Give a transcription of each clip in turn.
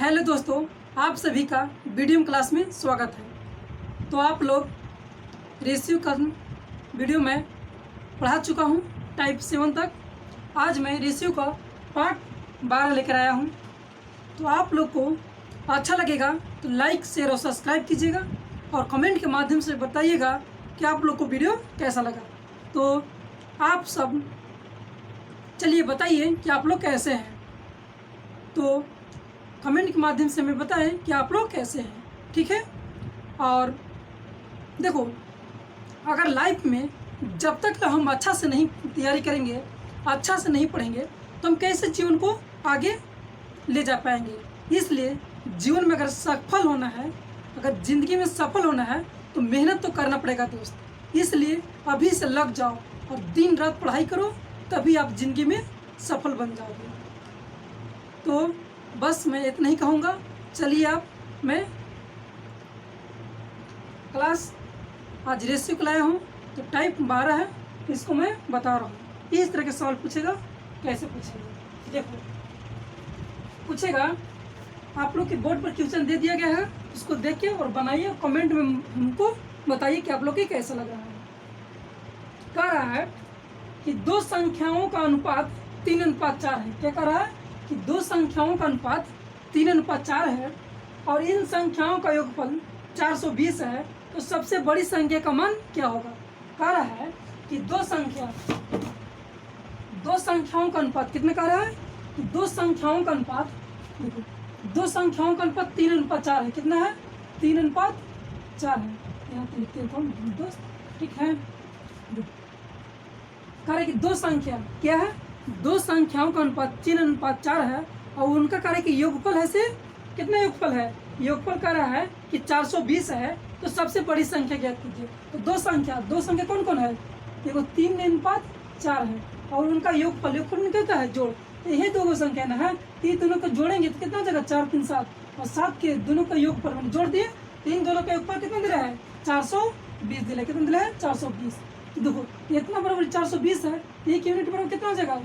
Hello दोस्तों, आप सभी का वीडियो क्लास में स्वागत है। तो आप लोग रेशियो का वीडियो में पढ़ा चुका हूँ टाइप 7 तक। आज मैं रेशियो का पार्ट 12 लेकर आया हूँ। तो आप लोग को अच्छा लगेगा तो लाइक शेयर और सब्सक्राइब कीजिएगा और कमेंट के माध्यम से बताइएगा कि आप लोग को वीडियो कैसा लगा। तो आप सब चलिए बताइए कि आप लोग कैसे हैं। तो कमेंट के माध्यम से हमें बताएं कि आप लोग कैसे हैं, ठीक है। और देखो, अगर लाइफ में जब तक हम अच्छा से नहीं तैयारी करेंगे, अच्छा से नहीं पढ़ेंगे, तो हम कैसे जीवन को आगे ले जा पाएंगे। इसलिए जीवन में अगर सफल होना है, अगर ज़िंदगी में सफल होना है तो मेहनत तो करना पड़ेगा दोस्त। इसलिए अभी से लग जाओ और दिन रात पढ़ाई करो, तभी आप ज़िंदगी में सफल बन जाओगे। तो बस मैं इतना ही कहूँगा। चलिए अब मैं क्लास आज रेशियो को लाया हूँ। तो टाइप 12 है, इसको मैं बता रहा हूँ। इस तरह के सवाल पूछेगा। कैसे पूछेगा देखो, पूछेगा आप लोग के बोर्ड पर क्वेश्चन दे दिया गया है, उसको देखिए और बनाइए और कमेंट में हमको बताइए कि आप लोग को कैसा लग रहा है। कह रहा है कि दो संख्याओं का अनुपात 3:4 है। क्या कह रहा है कि दो संख्याओं का अनुपात 3:4 है और इन संख्याओं का योगफल 420 है। तो सबसे बड़ी संख्या का मान क्या होगा। कह रहा है कि दो संख्याओं का अनुपात कितने कह रहा है कि दो संख्याओं का अनुपात, देखो दो संख्याओं का अनुपात 3:4 है। कितना है? 3:4 है। यहाँ पे लिखते हैं दोस्त, ठीक है। कह रहे कि दो संख्या क्या है, दो संख्याओं का अनुपात 3:4 है और उनका कह रहा है कि योगफल है से कितना योगफल है। योगफल कह रहा है कि 420 है। तो सबसे बड़ी संख्या ज्ञात कीजिए। तो दो संख्या कौन कौन है। देखो 3:4 है और उनका योगफल में क्या होता है, जोड़। तो यही दो संख्या ना है, ये दोनों को जोड़ेंगे तो कितना जगह 4 3 7 और 7 के दोनों का योगफल मैंने जोड़ दिए। तो इन दोनों का योगफल कितना दिला है, 420 दिला। कितना दिला है, 420। तो देखो इतना बराबर 420 है। एक यूनिट बराबर कितना आ जाएगा,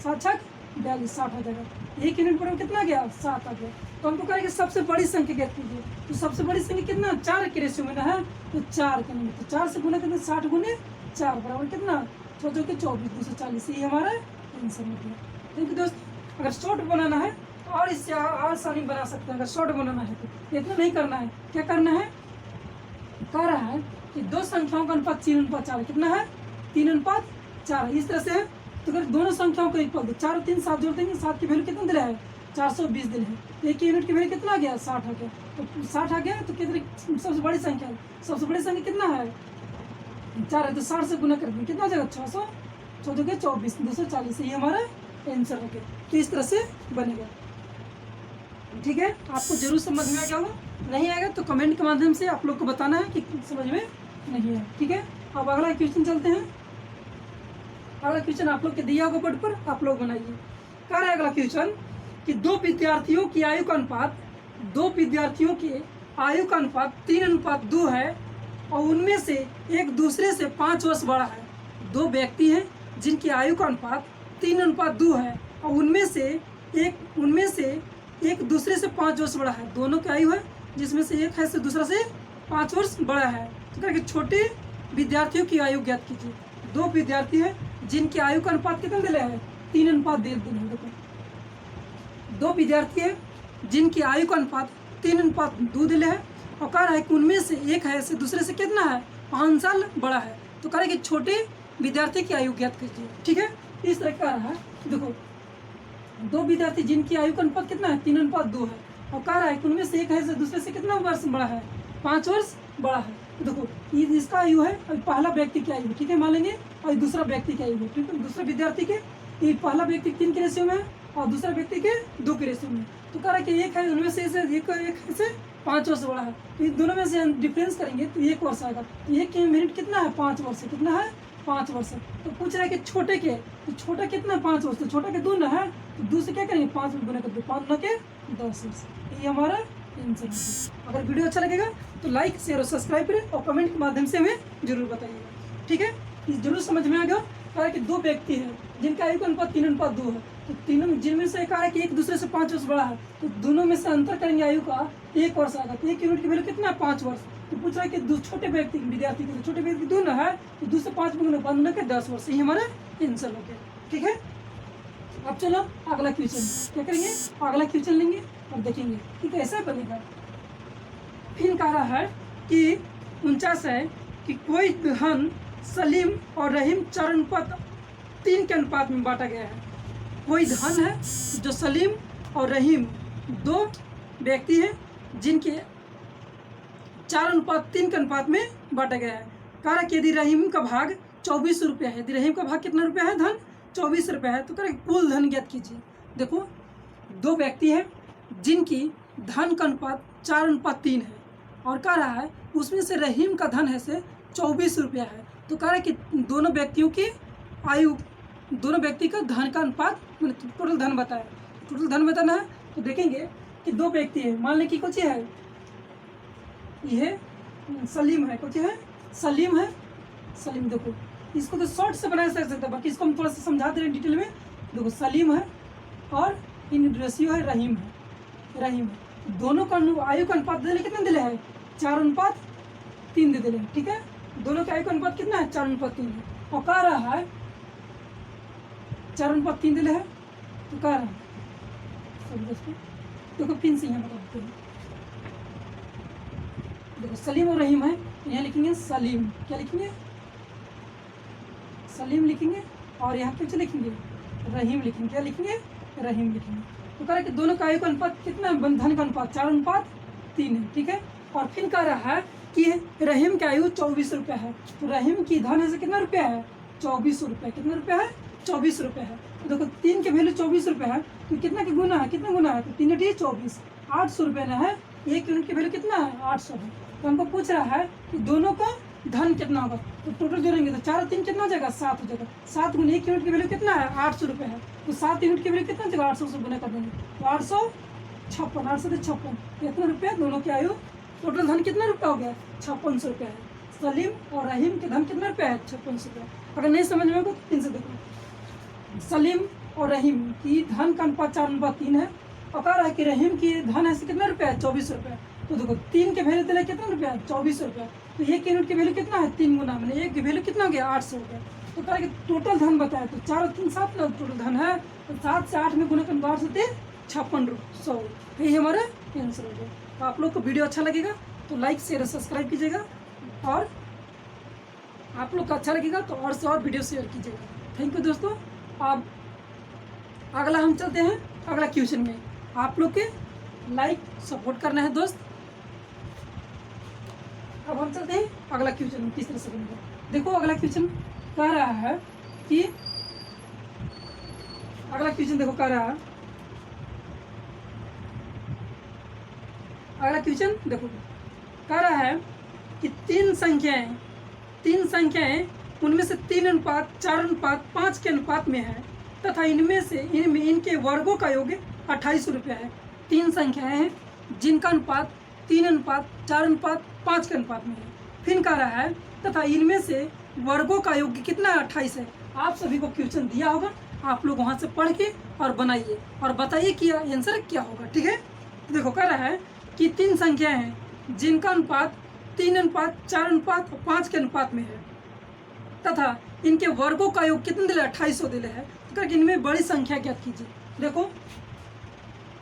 7 42 60 आ जाएगा। एक यूनिट बराबर कितना आ गया, 7 आ गया। तो हमको कहेंगे सबसे बड़ी संख्या ज्ञात कीजिए। तो सबसे बड़ी संख्या कितना, 4 के रेशियो में ना है। तो 4 का नंबर, तो 4 से गुना कितना, 60 गुने 4 बराबर कितना, 24 के 24 240। ये हमारा आंसर निकला। देखिए दोस्त, अगर शॉर्ट बनाना है तो और इससे आसानी बना सकते हैं। अगर शॉर्ट बनाना है तो इतना नहीं करना है। क्या करना है, कह रहा है कि दो संख्याओं का अनुपात 3:4 है। कितना है, 3:4। इस तरह से है। तो अगर दोनों संख्याओं को इक्वल 4 और 3 7 जोड़ देंगे, 7 की वैल्यू कितना दिला है, 420 दिला है। एक यूनिट की वैल्यू कितना आ गया, 60 आ गया। तो 60 आ गया तो कितनी सबसे बड़ी संख्या है। सबसे बड़ी संख्या कितना है, 4 है। तो 60 से गुना कर देंगे, कितना आ जाएगा, 600 14 के 24 240। ये हमारा आंसर हो गया। तो इस तरह से बनेगा, ठीक है। आपको जरूर समझ में आ गया होगा। नहीं आएगा तो कमेंट के माध्यम से आप लोग को बताना है कि समझ में नहीं है, ठीक है। अब अगला क्वेश्चन चलते हैं। अगला क्वेश्चन आप लोग के दिया होगा बोर्ड पर, आप लोग बनाइए। कह रहा है अगला क्वेश्चन कि दो विद्यार्थियों की आयु का अनुपात 3:2 है और उनमें से एक दूसरे से 5 वर्ष बड़ा है। दो व्यक्ति हैं जिनकी आयु का अनुपात 3:2 है और उनमें से एक दूसरे से 5 वर्ष बड़ा है। दोनों की आयु है, जिसमें से एक है से दूसरा से 5 वर्ष बड़ा है। तो कह छोटे विद्यार्थियों की आयु ज्ञात कीजिए। दो विद्यार्थी हैं जिनकी आयु का अनुपात कितना दिला है, 3:2 है। देखो दो विद्यार्थी हैं जिनकी आयु का अनुपात 3:2 दिला है और कह रहा है कि उनमें से एक है से दूसरे से कितना है, 5 साल बड़ा है। तो कह रहा है कि छोटे विद्यार्थी की आयु ज्ञात कीजिए, ठीक है। इस तरह कह रहा है। देखो दो विद्यार्थी जिनकी आयु का अनुपात कितना है, 3:2 है और कह रहा है कि उनमें से एक है से दूसरे से कितना वर्ष बड़ा है, 5 वर्ष बड़ा है। तो देखो इसका आयु है, और पहला व्यक्ति की आयु है, ठीक है, मान लेंगे। और दूसरा व्यक्ति की आयु है, ठीक है। दूसरे विद्यार्थी के ये पहला व्यक्ति 3 के रेशियो में है और दूसरा व्यक्ति के 2 के रेशियो में। तो कह रहा है कि एक है उनमें से एक है से 5 वर्ष बड़ा है। तो इन दोनों में से डिफरेंस करेंगे तो 1 वर्ष आएगा। तो एक मिनट कितना है, 5 वर्ष। कितना है, 5 वर्ष। तो पूछ रहा है कि छोटे के, तो छोटा कितना, 5 वर्ष। तो छोटा के 2 ना है, तो 2 से क्या करेंगे, 5 में गुना कर दो, 5 न के 10 वर्ष। ये हमारा आंसर है। अगर वीडियो अच्छा लगेगा तो लाइक शेयर और सब्सक्राइब करें और कमेंट के माध्यम से हमें जरूर बताइएगा, ठीक है। जरूर समझ में आ गया। कहा कि दो व्यक्ति हैं जिनका आयु का अनुपात 3:2 है। तो तीनों जिनमें से एक आ रहा है कि एक दूसरे से 5 वर्ष बड़ा है, तो दोनों में से अंतर करेंगे आयु का 1 वर्ष आएगा। तो 1 यूनिट की वैल्यू कितना है? 5 वर्ष। तो पूछ रहा है कि दो छोटे व्यक्ति विद्यार्थी के छोटे व्यक्ति 2 ना है, तो 2 से 5 में गुना के 10 वर्ष। ये हमारा आंसर हो गया। ठीक है, अब चलो अगला क्वेश्चन क्या करेंगे, अगला क्वेश्चन लेंगे और देखेंगे कि कैसे बनेगा। फिर कह रहा है कि 49 है कि कोई धन सलीम और रहीम 4:3 के अनुपात में बांटा गया है। कोई धन है जो सलीम और रहीम 2 व्यक्ति हैं जिनके 4:3 के अनुपात में बांटा गया है। कह रहा कि यदि रहीम का भाग 24 रुपया है, यदि रहीम का भाग कितना रुपया है? धन 24 रुपया है। तो कह रहा कुल धन ज्ञात कीजिए। देखो 2 व्यक्ति हैं जिनकी धन का अनुपात 4:3 है और कह रहा है उसमें से रहीम का धन है से 24 रुपया है। तो कह रहा है कि दोनों व्यक्तियों की आयु, दोनों व्यक्ति का धन का अनुपात, टोटल धन बताया, टोटल धन बताना है। तो देखेंगे कि 2 व्यक्ति है, मान लें कि कुछ है, यह सलीम है, कुछ है सलीम है, सलीम। देखो इसको तो शॉर्ट से बनाया जा सकता है, बाकी इसको हम थोड़ा सा समझा दे रहे हैं डिटेल में। देखो सलीम है और इन रेशियो है रहीम है, रहीम है। दोनों का आयु का अनुपात दे कितना दिले है? 4:3 दे दिले। ठीक है, दोनों का आयु का अनुपात कितना है? 4:3 है। और कह रहा है 4:3 दिले है, तो कह रहा है देखो पिन से यहाँ बताते हैं। देखो सलीम और रहीम है, यहाँ लिखेंगे सलीम, क्या लिखेंगे? सलीम लिखेंगे और यहाँ क्या लिखेंगे? रहीम लिखेंगे, क्या लिखेंगे? रहीम लिखेंगे। तो कह रहा है कि दोनों का आयु का अनुपात कितना है? धन का अनुपात 4:3 है। ठीक है, और फिर कह रहा है कि रहीम की आयु 24 रुपया है। तो रहीम की धन है से कितना रुपया है? 24 रुपया। कितना रुपया है? 24 रुपया है। तो देखो 3 के वैल्यू 24 रुपया है, तो कितना के गुना है? कितना गुना है? तो 3 × 24 800 रुपये ना है। 1 यूनिट की वैल्यू कितना है? 800 है। तो हमको पूछ रहा है कि दोनों का धन कितना होगा। तो टोटल जोड़ेंगे तो 4 और 3 कितना हो जाएगा? 7 हो जाएगा। 7 गुना 1 यूनिट की वैल्यू कितना है? 800 रुपये है। तो 7 यूनिट की वैल्यू कितना हो जाएगा? 800 से गुना कर देंगे तो 856, 800 से 56 कितना रुपया? दोनों की आयु, टोटल धन कितना रुपया हो गया? 5600 रुपया है। सलीम और रहीम के धन कितना रुपया है? 5600 रुपया। अगर नहीं समझ में आएगा तो 3 से देखो। सलीम और रहीम की धन का अनुपात 4:3 है और कह रहा है कि रहीम की धन है कितना रुपया है? 24 रुपया। तो देखो 3 के वैल्यू दिला कितना रुपया है? 24 रुपया। तो 1 यूनिट की वैल्यू कितना है? 3 गुना, मैंने 1 की वैल्यू कितना हो गया? 800 रुपया। तो कह रहा है कि टोटल धन बताया, तो 4 और 3 7 ना टोटल धन है, तो 7 से 8 में गुना कर 8 से 5600। यही हमारा आंसर हो गया। तो आप लोग को वीडियो अच्छा लगेगा तो लाइक शेयर और सब्सक्राइब कीजिएगा, और आप लोग को अच्छा लगेगा तो और से और वीडियो शेयर कीजिएगा। थैंक यू दोस्तों। अब अगला हम चलते हैं अगला क्वेश्चन में। आप लोग के लाइक सपोर्ट करना है दोस्त। अब हम चलते हैं अगला क्वेश्चन में किस तरह से बनेगा। देखो अगला क्वेश्चन कह रहा है कि अगला क्वेश्चन देखो कह रहा है, अगला क्वेश्चन देखो कह रहा है कि 3 संख्याएं उनमें से 3:4 4:5 के अनुपात में है तथा इनके वर्गों का योग 28 रुपया है। 3 संख्याएं हैं जिनका अनुपात 3:4:5 के अनुपात में है। फिर कह रहा है तथा इनमें से वर्गों का योग कितना है? 28 है। आप सभी को क्वेश्चन दिया होगा, आप लोग वहां से पढ़ के और बनाइए और बताइए कि आंसर क्या होगा। ठीक है, तो देखो कह रहा है कि 3 संख्याएं हैं जिनका अनुपात 3:4:5 के अनुपात में है तथा इनके वर्गों का योग कितने दिले? 2800 दिले है। तो क्या इनमें बड़ी संख्या ज्ञात कीजिए। देखो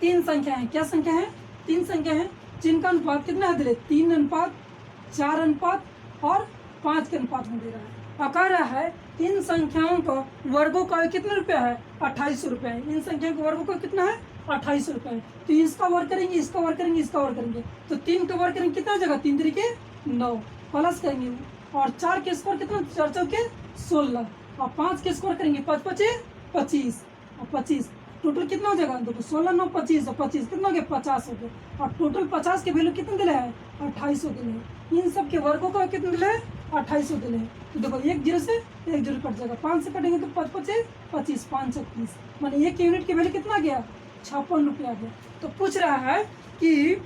3 संख्या है, क्या संख्या है? 3 संख्या है जिनका अनुपात कितना है दिले? 3:4:5 के अनुपात में दे रहा है। और कह रहा है इन संख्याओं का वर्गों का कितना रुपया है? 2800 रुपया है। इन संख्याओं के वर्गों का कितना है? 2800 रुपया है। तो इसका वर्ग करेंगे, इसका वर्ग करेंगे, इसका वर्ग करेंगे, तो 3 का वर्ग करेंगे कितना जगह? 3 3 9 प्लस करेंगे, और 4 के स्क्वायर कितना? 4 4 16, और 5 के स्क्वायर करेंगे 5 5 25, और 25 टोटल कितना हो जाएगा? देखो 16 9 25, और 25 कितना हो गया? 50 हो गया। और टोटल 50 के वैल्यू कितने दिले है? 2800 दिले है। इन सब के वर्गों का कितने दिले है? 2800 दिले है। तो देखो 1 0 से 1 0 कट जाएगा, 5 से कटेंगे तो 5 5 25, 5 30, माने 1 यूनिट की वैल्यू कितना गया? 56 रुपया आ गया। तो पूछ रहा है कि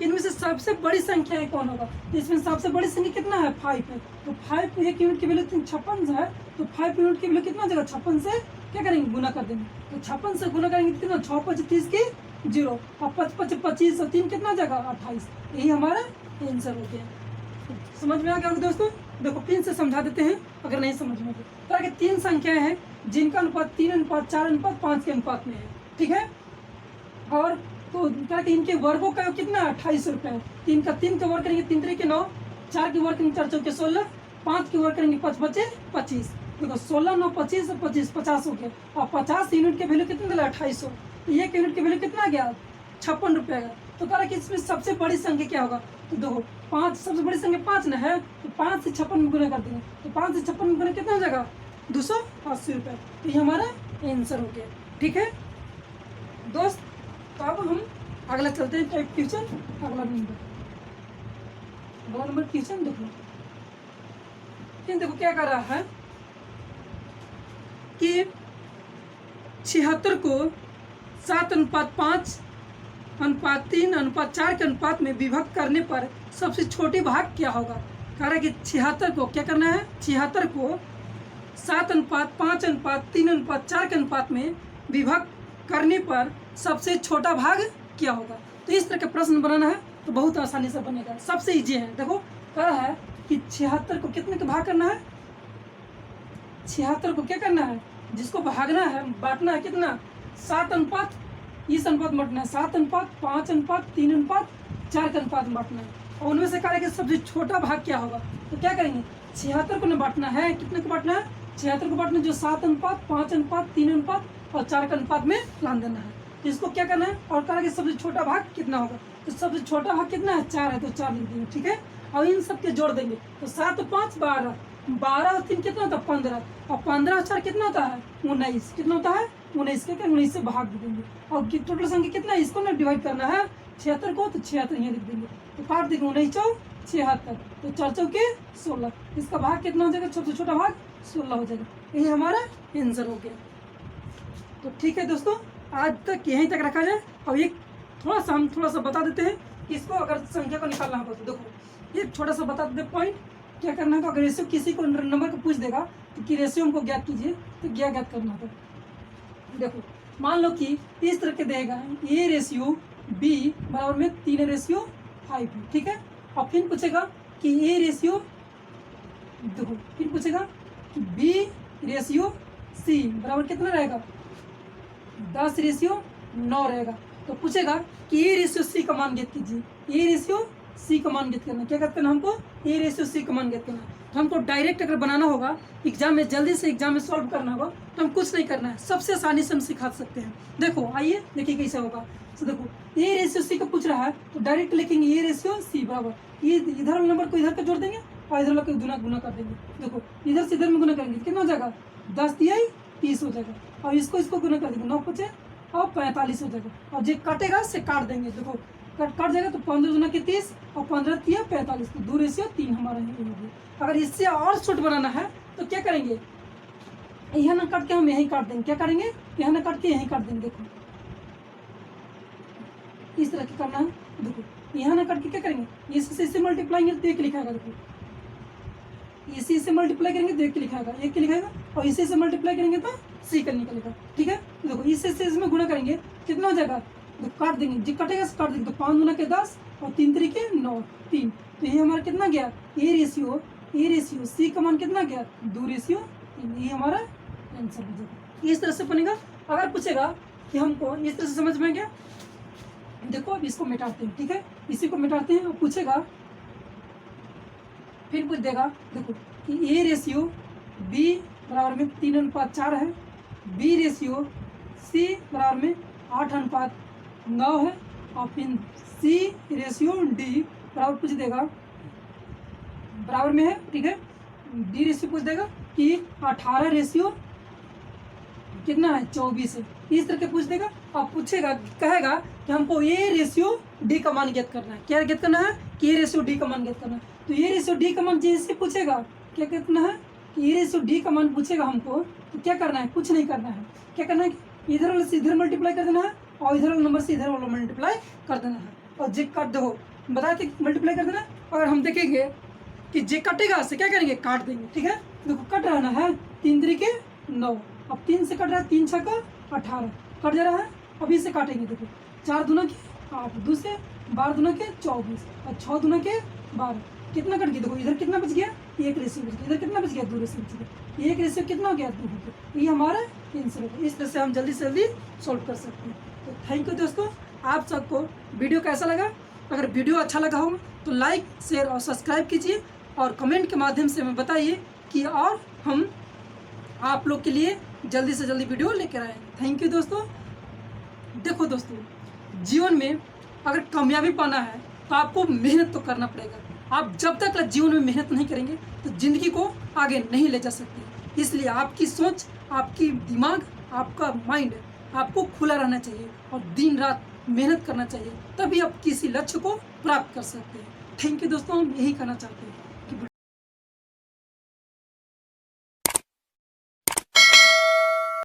इनमें से सबसे बड़ी संख्या कौन होगा? इसमें सबसे बड़ी संख्या कितना है? 5 है। तो 5 1 यूनिट की वैल्यू 56 है, तो 5 यूनिट की वैल्यू कितना जगह 56 से क्या करेंगे गुना कर देंगे। तो 56 से गुना करेंगे कितना 6 5 30 की 0 और 5 5 25 और 3 कितना जगह 28। यही हमारा आंसर हो गया। तो समझ में आ गया दोस्तों। देखो पिन से समझा देते हैं अगर नहीं समझ में तो। तरह के 3 संख्याएं हैं जिनका अनुपात 3 अनुपात 4 अनुपात 5 के अनुपात में है, ठीक है। और तो तरह के इनके वर्गों का कितना 28 रुपये। 3 का वर्ग करेंगे 3 3 के 9, 4 के वर्ग करेंगे 4 4 के 16, 5 के वर्ग करेंगे 5 5 25। देखो 16 9 25 और 25 50 हो गया। और 50 यूनिट के वैल्यू कितना दिला 2800। तो 1 यूनिट की वैल्यू कितना गया 56 रुपये का। तो कह रहा कि इसमें सबसे बड़ी संख्या क्या होगा। तो देखो 5 सबसे बड़ी संख्या 5 ना है, तो 5 से 56 में गुना कर देंगे। तो 5 से 56 में गुना कितना हो जाएगा 280 रुपये। तो ये हमारा आंसर हो गया, ठीक है दोस्त। तो अब हम अगला चलते हैं टाइप क्वेश्चन। अगला नंबर क्वेश्चन देखो क्या कर रहा है कि 76 को 7 अनुपात 5 अनुपात 3 अनुपात 4 के अनुपात में विभक्त करने पर सबसे छोटे भाग क्या होगा। कह रहा है कि 76 को क्या करना है 76 को 7 अनुपात 5 अनुपात 3 अनुपात 4 के अनुपात में विभक्त करने पर सबसे छोटा भाग क्या होगा। तो इस तरह का प्रश्न बनाना है तो बहुत आसानी से बनेगा, सबसे इजी है। देखो कह रहा है कि 76 को कितने का भाग करना है। 76 को क्या करना है जिसको भागना है बांटना है कितना 7 अनुपात इस अनुपात में बांटना है 7 अनुपात 5 अनुपात 3 अनुपात 4 के अनुपात में बांटना है। और उनमें से कह रहा है कि सबसे छोटा भाग क्या होगा। तो क्या करेंगे 76 को ना बांटना है, कितने को बांटना है 76 को बांटना जो 7 अनुपात 5 अनुपात 3 अनुपात और 4 के अनुपात में लान देना है। तो इसको क्या करना है और कह रहा है कि सबसे छोटा भाग कितना होगा। तो सबसे छोटा भाग कितना है 4 है, तो 4 लिख देंगे, ठीक है। और इन सबके जोड़ देंगे तो 7 5 12 12 और 3 कितना होता है 15 और 15 और 4 कितना होता है 19। कितना होता है 19 के 19 से भाग दे देंगे। और टोटल संख्या कितना है इसको ना डिवाइड करना है 76 को, तो 76 यहाँ लिख देंगे। तो काट देंगे 19 चौ 76 तो 4 चौके 16। इसका भाग कितना हो जाएगा सबसे छोटा भाग 16 हो जाएगा। यही हमारा आंसर हो गया। तो ठीक है दोस्तों आज तक यहीं तक रखा जाए। और एक हम थोड़ा सा बता देते हैं कि इसको अगर संख्या को निकालना होगा तो देखो ये छोटा सा बता देते पॉइंट क्या करना होगा। अगर रेशियो किसी को नंबर को पूछ देगा तो कि रेशियो हमको ज्ञात कीजिए तो क्या ज्ञात करना होगा। देखो मान लो कि इस तरह के देगा ए रेशियो बी बराबर में 3:5 है, ठीक है। और फिर पूछेगा कि ए रेशियो देखो फिर पूछेगा कि बी रेशियो सी बराबर कितना रहेगा 10:9 रहेगा। तो पूछेगा कि ए रेशियो सी का मान ज्ञात कीजिए। ए रेशियो सी का मान ज्ञात करना क्या करना हमको ए रेशियो सी का मान ज्ञात करना। तो हमको डायरेक्ट अगर बनाना होगा एग्जाम में जल्दी से एग्जाम में सॉल्व करना होगा तो हम कुछ नहीं करना है, सबसे आसानी से हम सिखा सकते हैं। देखो आइए देखिए कैसे होगा। तो देखो ए रेशियो सी का पूछ रहा है तो डायरेक्ट लिखेंगे ए रेशियो सी बराबर ये इधर वाले नंबर को इधर का जोड़ देंगे और इधर वाला को गुना कर देंगे। देखो इधर से इधर में गुना करेंगे कितना हो जाएगा 10 दिया 30 हो जाएगा। और इसको गुना कर देंगे 9 5 और 45 हो जाएगा। और जो कटेगा से काट देंगे। देखो कट जाएगा तो 15 गुना के 30 और 15 3 45 तो 2:3 हमारा यही हो गया। अगर इससे और छोट बनाना है तो क्या करेंगे यहाँ ना काट के हम यहीं काट देंगे। क्या करेंगे यहाँ ना काट के यहीं काट देंगे। देखो इस तरह की करना है। देखो यहाँ ना काट के क्या करेंगे इससे मल्टीप्लाई तो एक लिखाएगा। देखो इसी से मल्टीप्लाई करेंगे तो एक लिखाएगा एक लिखाएगा और इसी से मल्टीप्लाई करेंगे तो सी का निकलेगा, ठीक है। देखो इससे इसमें गुणा करेंगे कितना हो जाएगा तो काट देंगे जो कटेगा काट देंगे। तो 5 गुना के 10 और 3 3 के 9 3। तो ये हमारा कितना गया ए रेशियो सी का मान कितना गया 2:3। ये हमारा आंसर हो जाएगा। इस तरह से बनेगा। अगर पूछेगा कि हमको इस तरह से समझ में गया देखो अब इसको मिटाते हैं, ठीक है। इसी को मिटाते हैं और पूछेगा फिर पूछ देगा देखो कि ए रेशियो बी बराबर में 3:4 है, बी रेशियो सी बराबर में 8:9 है और फिर सी रेशियो डी बराबर पूछ देगा बराबर में है, ठीक है। डी रेशियो पूछ देगा कि 18 रेशियो कितना है 24 है। इस तरह के पूछ देगा और पूछेगा कहेगा कि हमको ए रेशियो डी का मान ज्ञात करना है। क्या ज्ञात करना है कि ए रेशियो डी का मान ज्ञात करना है। तो ए रेशियो डी का मान जैसे पूछेगा क्या करना है कि ए रेशियो डी का मान पूछेगा हमको तो क्या करना है कुछ नहीं करना है। क्या करना है कि इधर वाले से इधर मल्टीप्लाई कर देना है और इधर वाले नंबर से इधर वाला मल्टीप्लाई कर देना है। और जे काट दो बताए थे मल्टीप्लाई कर देना है। अगर हम देखेंगे कि जे कटेगा से क्या करेंगे काट देंगे, ठीक है। देखो कट रहा है 3 3 9। अब 3 से कट रहा है, 3 6 18 कट जा रहा है। अभी से काटेंगे, देखो 4 दूना के 8, दूसरे 12 दूना के 24 और 6 दूना के 12। कितना कट गया, देखो इधर कितना बच गया, 1 रेशियो बच गया, इधर कितना बच गया, 2 रेशियो बच गया। 1 रेशियो कितना हो गया, 2 हो गया। ये हमारा आंसर है। इस तरह से हम जल्दी से जल्दी सॉल्व कर सकते हैं। तो थैंक यू दोस्तों, आप सबको वीडियो कैसा लगा? अगर वीडियो अच्छा लगा हो तो लाइक शेयर और सब्सक्राइब कीजिए और कमेंट के माध्यम से हमें बताइए कि और हम आप लोग के लिए जल्दी से जल्दी वीडियो लेकर आए। थैंक यू दोस्तों। देखो दोस्तों, जीवन में अगर कामयाबी पाना है तो आपको मेहनत तो करना पड़ेगा। आप जब तक जीवन में मेहनत नहीं करेंगे तो ज़िंदगी को आगे नहीं ले जा सकते। इसलिए आपकी सोच, आपकी दिमाग, आपका माइंड आपको खुला रहना चाहिए और दिन रात मेहनत करना चाहिए, तभी आप किसी लक्ष्य को प्राप्त कर सकते हैं। थैंक यू दोस्तों, हम यही कहना चाहते हैं।